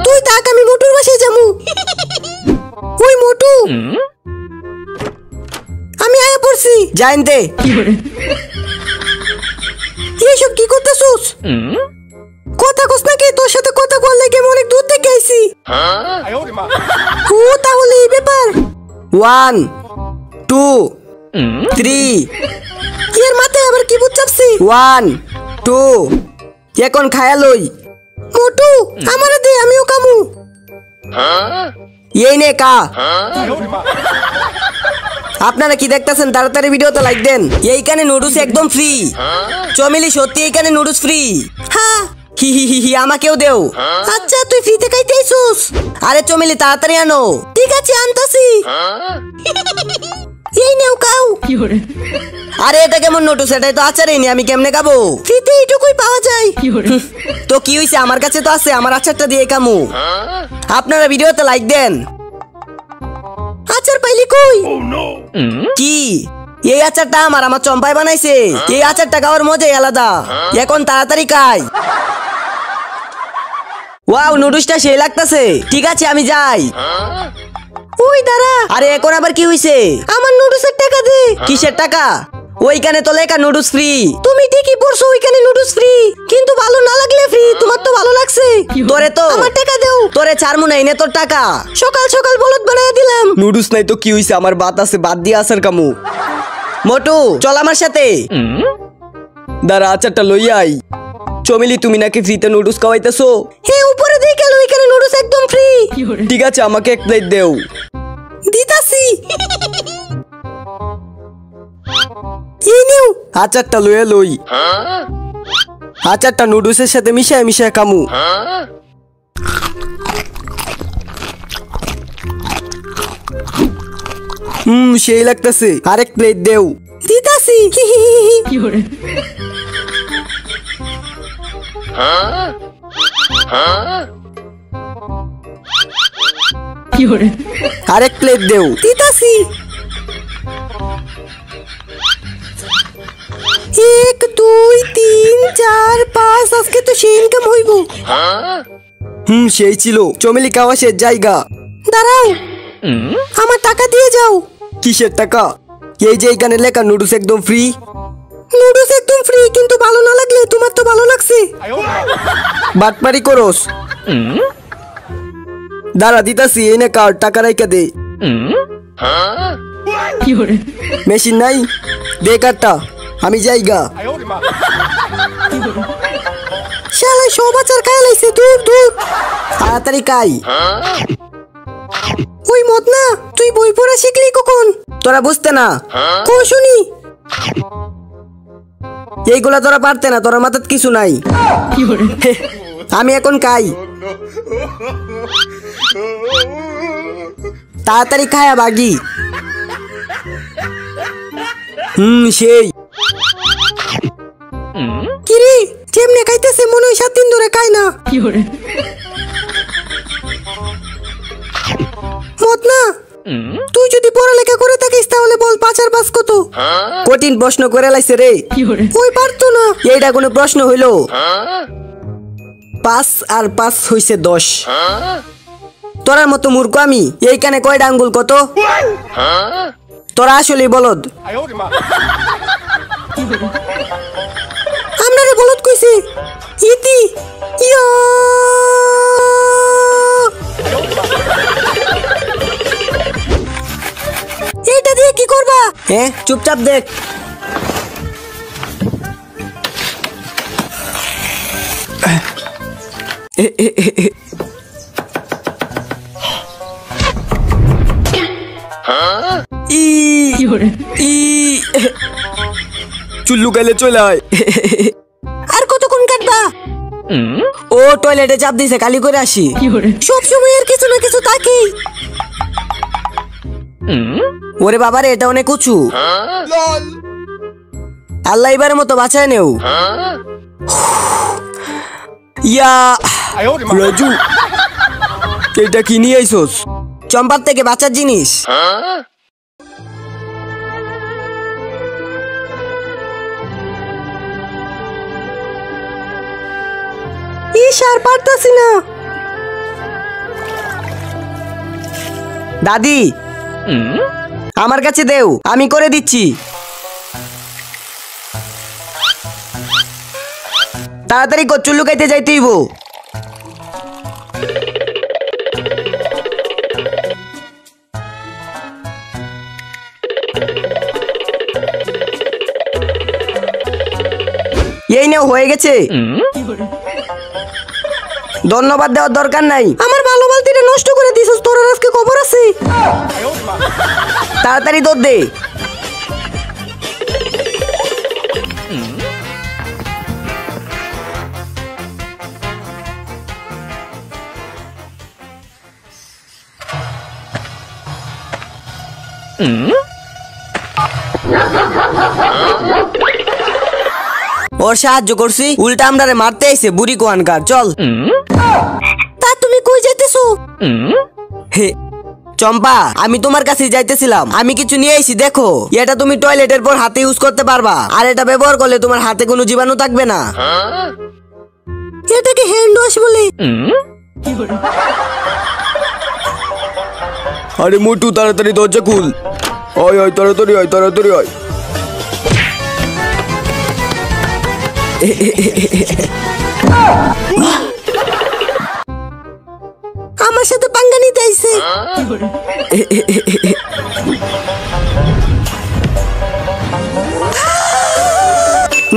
তুই তাক আমি মোটুর বাসায় যামু। ওই মোটু আমি আয়া পড়ছি জানতে এইসব কি করতেছস? কথা কস নাকি? তোর সাথে কথা কল লাগে অনেক দূর থেকে আইছি। ও তাহলে এই ব্যাপার। 1 2 3 এর মাথায় আবার কি বুঝ চাপছি? 1 2 এখন খায়া লই। মোটু আমারে দে আমিও কামু। এই নে কা। আপনারা কি দেখতেছেন? তাড়াতাড়ি ভিডিওতে লাইক দেন। এইখানে নুডলস একদম ফ্রি। চমেলি সত্যি এইখানে নুডলস ফ্রি। হ্যাঁ হি হি হি হি আমাকেও দেও। আচ্ছা তুই ফ্রিতে খাইতে আইছস? আরে চমেলি তাড়াতাড়ি আনো। ঠিক আছে আনতাছি। এই নেও খাও। আরে এটা কেমন নুডলস? এটাই তো আচারই নি, আমি কেমনে খাবো? ফ্রিতে এইটুকুই পাওয়া যায়। তো কি হইছে? আমার কাছে তো আছে, আমার আচারটা দিয়ে কামু। আপনারা ভিডিওতে লাইক দেন। আচার পাইলি কই? কি এই আচারটা আমার চম্পাই বানাইছে। এই আচারটা খাওয়ার মজাই আলাদা। এখন তাড়াতাড়ি খাই। ওয়াও নুডলসটা সেই লাগতাছে। ঠিক আছে আমি যাই। ওই দাঁড়া। আরে এখন আবার কি হইছে? আমার নুডলসের টাকা দে। কিসের টাকা? ওইখানে তো লেখা নুডলস ফ্রি। তুমি ঠিকই পড়ছো, ওইখানে নুডলস ফ্রি, কিন্তু ভালো না লাগলে ফ্রি। তোমার তো ভালো লাগছে। তোরে তো আমার টাকা দাও। তোরে ছাড়মু না, এনে তোর টাকা। সকাল সকাল বলদ বানায় দিলাম। নুডলস নাই তো কি হইছে? আমার ভাত আছে, ভাত দিয়ে আসার কামু। মোটু চল আমার সাথে। দাঁড়া আচারটা লই আই। চমেলি তুমি নাকি ফ্রিতে নুডলস খাওয়াইতেছো? হে উপরে দেই গেল, ওইখানে নুডলস একদম ফ্রি। ঠিক আছে আমাকে এক প্লেট দেও। দিতাছি। এই নিও আচারটা লইয়া লই। আচারটা নুডলসের সাথে মিশায় মিশায় কামু। সেই লাগতেছে। আরেক প্লেট দেও। দিতাছি। আরেক প্লেট দেও। দিতাছি। 1 2 3 4 5 আজকে তো সেই ইনকাম হইব। সেই ছিল। চমেলি খাওয়া শেষ, জায়গা। দাঁড়াও, আমার টাকা দিয়ে যাও। কিসের টাকা? এই যে এখানে লেখা নুডলস একদম ফ্রি। নুডলস একদম ফ্রি, কিন্তু ভালো না লাগলে তোমার তো ভালো লাগছে। বাটপারি করস। দাঁড়া দিতাছি, এই নে কার্ড, টাকা রাইকা দে। মেশিন নাই, দে কার্ডটা, আমি যাইগা। শালা সব আচার খাই লাইছে। দূর দূর তাড়াতাড়ি খাই। ওই মত না, তুই বই পড়া শিখলি কখন? তোরা বুঝতে না? কো শুনি। এইগুলা তোরা পারতে না, তোরা মাথাত কিছু নাই। আমি এখন খাই। তাড়াতাড়ি খায়া বাগি। সেই কিরে যেমনে খাইতেছে মনে হয় 7 দিন ধরে খায় না। মত না, তুই যদি পড়ালেখা করে থাকিস তাহলে বল 5 আর 5 কত? কঠিন প্রশ্ন করে লাইছে রে। ওই পারতো না। এইটা কোনো প্রশ্ন হইলো? 5 আর 5 হইছে 10। তোরার মতো মূর্খ আমি। এইখানে কয়টা আঙ্গুল কত? তোরা আসলে বলদ। আমরারে বলদ কইছে। ইতি ইয়া এইটা দিয়ে কি করবা? চুপচাপ দেখ। চুল্লু গাইলে চলে আয়। আর কতক্ষণ কাটবা? ও টয়লেটে চাপ দিছে, খালি করে আসি। সব সময় আর কিছু না কিছু থাকেই। ওরে বাবারে, এটা অনেক উঁচু। আল্লাহ এবারের মতো বাঁচায় নেও। ইয়া রাজু, এটা কি নিয়ে আইসোস? চম্পার থেকে বাঁচার জিনিস। ইস আর পারতাছি না। দাদি আমার কাছে দেও, আমি করে দিচ্ছি। তাড়াতাড়ি কচ্চু লুকাইতে যাইতে হইব। এই নাও, হয়ে গেছে। ধন্যবাদ দেওয়ার দরকার নাই। আমার ভালো বালতিটা নষ্ট করে দিছস, তোর আর আজকে খবর আছে। তাড়াতাড়ি দৌড় দে। ওর সাহায্য করছি, উল্টা আমরারে মারতে আইছে বুড়ি কোয়ানকার। চল। তা তুমি কই যাইতেছো? হে চম্পা, আমি তোমার কাছে যাইতেছিলাম। আমি কিছু নিয়ে আইছি, দেখো। এটা তুমি টয়লেটের পর হাতে ইউজ করতে পারবা, আর এটা ব্যবহার করলে তোমার হাতে কোনো জীবাণু থাকবে না। এটাকে হ্যান্ড ওয়াশ বলে। আরে মোটু, তাড়াতাড়ি দরজা খুল। আয় আয়, তাড়াতাড়ি আয়, তাড়াতাড়ি আয়। আমার সাথে পাঙ্গা নিতে আইছে।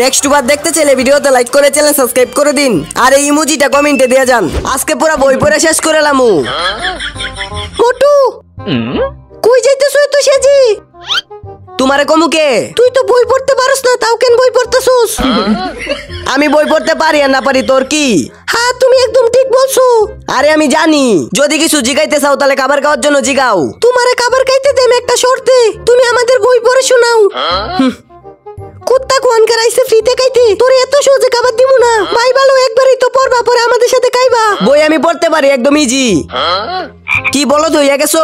নেক্সট বার দেখতে চাইলে ভিডিওতে লাইক করে চ্যানেল সাবস্ক্রাইব করে দিন, আর এই ইমোজিটা কমেন্টে দিয়ে যান। আজকে পুরো বই পড়ে শেষ করে লামু। মোটু কই যাইতেছো এত সেজি? তোমারে কমুকে? তুই তো বই পড়তে পারস না, তাও কেন বই পড়তেছস? আমি বই পড়তে পারি আর না পারি তোর কি? হ্যাঁ, তুমি একদম ঠিক বলছো। আরে আমি জানি, যদি কিছু জিগাইতে চাও তাহলে খাবার খাওয়ার জন্য জিগাও। তোমারে খাবার খাইতে দেম একটা শর্তে, তুমি আমাদের বই পড়ে শোনাও। কুত্তা কোয়ানকার আইছে ফ্রিতে খাইতে, তোরে এত সহজে খাবার দিমু না। ভাই ভালো, একবারই তো পড়বা, পরে আমাদের সাথে খাইবা। বই আমি পড়তে পারি, একদম ইজি। কি বলো তো, হইয়া গেছো?